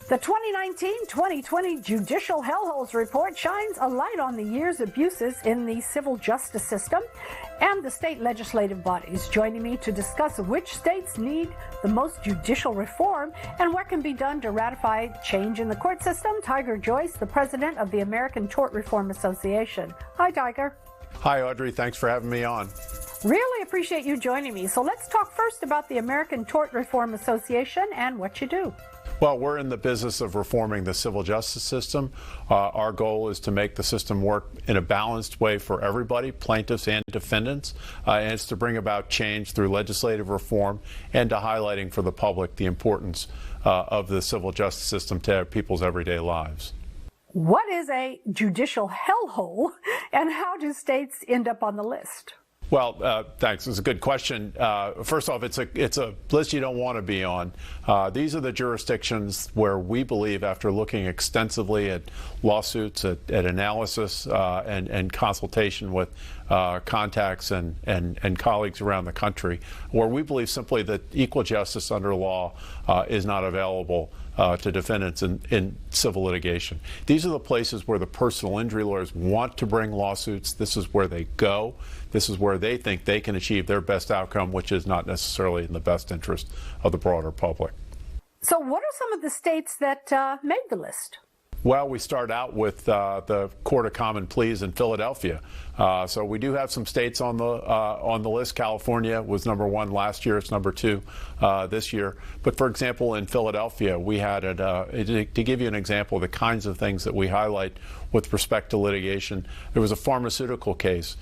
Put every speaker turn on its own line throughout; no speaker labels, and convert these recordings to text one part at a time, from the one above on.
The 2019-2020 Judicial Hellholes report shines a light on the year's abuses in the civil justice system and the state legislative bodies. Joining me to discuss which states need the most judicial reform and what can be done to ratify change in the court system, Joyce, the president of the American Tort Reform Association. Hi, Tiger.
Hi, Audrey. Thanks for having me on.
Really appreciate you joining me. So let's talk first about the American Tort Reform Association and what you do.
Well, we're in the business of reforming the civil justice system. Our goal is to make the system work in a balanced way for everybody, plaintiffs and defendants, and it's to bring about change through legislative reform and to highlighting for the public the importance of the civil justice system to people's everyday lives.
What is a judicial hellhole, and how do states end up on the list?
Well, thanks. It's a good question. First off, it's a list you don't want to be on. These are the jurisdictions where we believe, after looking extensively at lawsuits, at analysis, and consultation with contacts and colleagues around the country, where we believe simply that equal justice under law is not available to defendants in civil litigation. These are the places where the personal injury lawyers want to bring lawsuits. This is where they go. This is where they think they can achieve their best outcome, which is not necessarily in the best interest of the broader public.
So what are some of the states that made the list?
Well, we start out with the Court of Common Pleas in Philadelphia. So we do have some states on the list. California was number 1 last year. It's number 2 this year. But for example, in Philadelphia, we had to give you an example of the kinds of things that we highlight with respect to litigation. There was a pharmaceutical case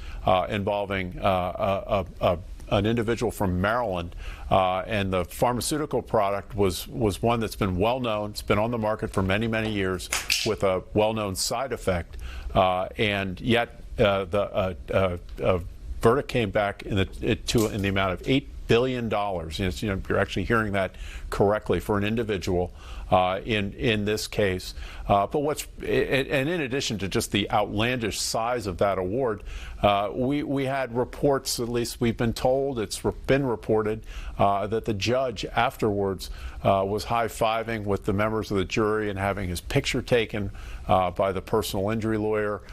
involving an individual from Maryland, and the pharmaceutical product was one that's been well known. It's been on the market for many, many years with a well-known side effect, and yet the verdict came back in the amount of $8 billion. You're actually hearing that correctly for an individual in this case. But in addition to just the outlandish size of that award, we had reports, at least we've been told, it's been reported, that the judge afterwards was high-fiving with the members of the jury and having his picture taken by the personal injury lawyer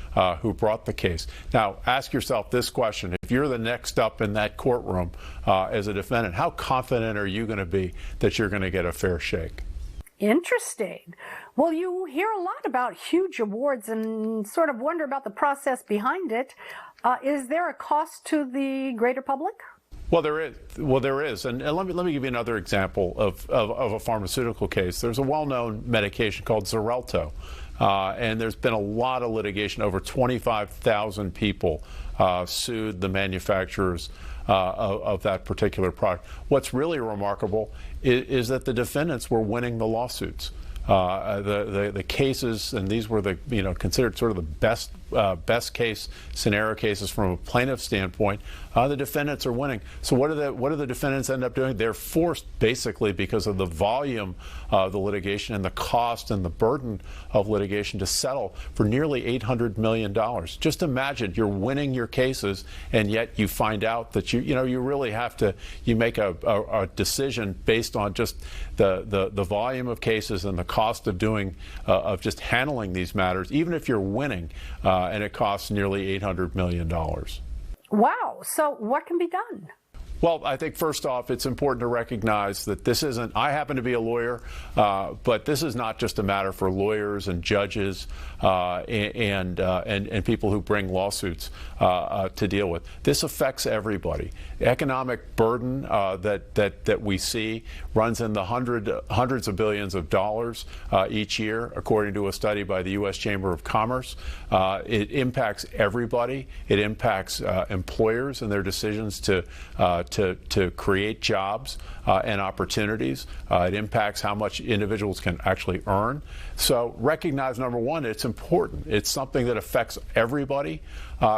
who brought the case. Now, ask yourself this question. If you're the next up in that courtroom as a defendant, how confident are you going to be that you're going to get a fair shake?
Interesting. Well, you hear a lot about huge awards and sort of wonder about the process behind it. Is there a cost to the greater public?
Well, there is. And let me give you another example of a pharmaceutical case. There's a well-known medication called Xarelto, and there's been a lot of litigation. Over 25,000 people sued the manufacturers of that particular product. What's really remarkable is that the defendants were winning the lawsuits. The cases, and these were considered sort of the best case scenario cases from a plaintiff standpoint. The defendants are winning. So what do the defendants end up doing? They're forced, basically, because of the volume of the litigation and the cost and the burden of litigation, to settle for nearly $800 million. Just imagine you're winning your cases, and yet you find out that you really have to make a decision based on just the volume of cases and the cost of just handling these matters, even if you're winning, and it costs nearly $800 million.
Wow. So what can be done?
Well, I think first off, it's important to recognize that this isn't, I happen to be a lawyer, but this is not just a matter for lawyers and judges and people who bring lawsuits to deal with. This affects everybody. The economic burden that we see runs in the hundreds of billions of dollars each year, according to a study by the U.S. Chamber of Commerce. It impacts everybody. It impacts employers and their decisions to create jobs and opportunities. It impacts how much individuals can actually earn. So recognize, number one, it's important. It's something that affects everybody.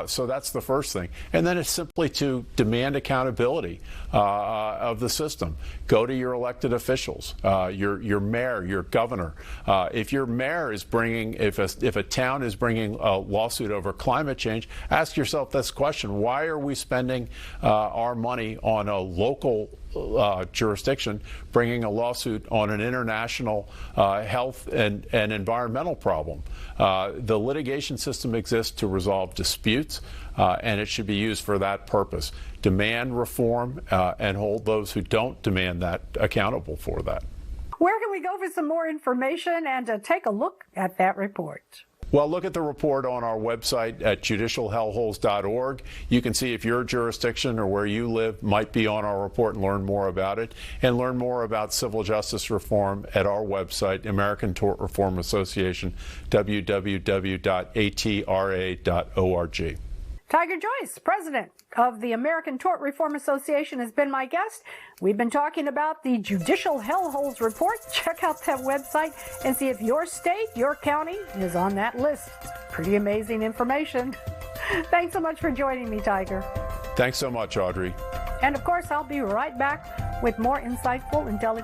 So that's the first thing. And then it's simply to demand accountability of the system. Go to your elected officials, your mayor, your governor. If your mayor is bringing, if a town is bringing a lawsuit over climate change, ask yourself this question: why are we spending our money on a local jurisdiction bringing a lawsuit on an international health and environmental problem. The litigation system exists to resolve disputes, and it should be used for that purpose. Demand reform and hold those who don't demand that accountable for that.
Where can we go for some more information and to take a look at that report?
Well, look at the report on our website at judicialhellholes.org. You can see if your jurisdiction or where you live might be on our report and learn more about it, and learn more about civil justice reform at our website, American Tort Reform Association, www.atra.org.
Tiger Joyce, president of the American Tort Reform Association, has been my guest. We've been talking about the Judicial Hellholes report. Check out that website and see if your state, your county is on that list. Pretty amazing information. Thanks so much for joining me, Tiger.
Thanks so much, Audrey.
And of course, I'll be right back with more insightful, intelligent